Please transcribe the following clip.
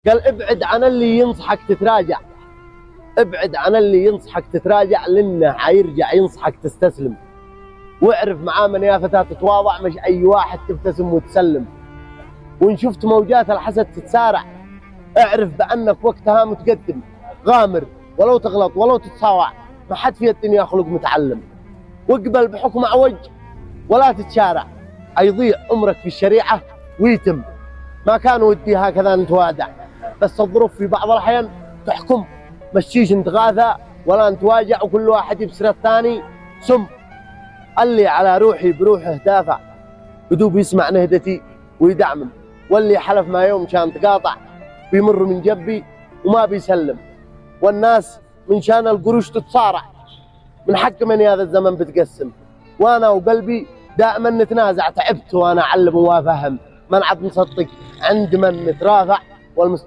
قال ابعد عن اللي ينصحك تتراجع، ابعد عن اللي ينصحك تتراجع لانه حيرجع ينصحك تستسلم. واعرف معاه من يا فتاة تتواضع، مش اي واحد تبتسم وتسلم. وان شفت موجات الحسد تتسارع، اعرف بانك وقتها متقدم. غامر ولو تغلط ولو تتصاوع، ما حد في الدنيا خلق متعلم. واقبل بحكم عوج ولا تتشارع، يضيع عمرك في الشريعة ويتم. ما كان ودي هكذا نتوادع، بس الظروف في بعض الأحيان تحكم. مشيش نتغاثى ولا نتواجع، وكل واحد يبصر الثاني سم. اللي على روحي بروحه دافع، بدوب يسمع نهدتي ويدعمم. واللي حلف ما يوم كان تقاطع، بيمر من جنبي وما بيسلم. والناس من شان القروش تتصارع، من حق من هذا الزمن بتقسم. وانا وقلبي دائما نتنازع، تعبت وانا اعلم وافهم. من عاد نصدق عند من نترافع والمستقبل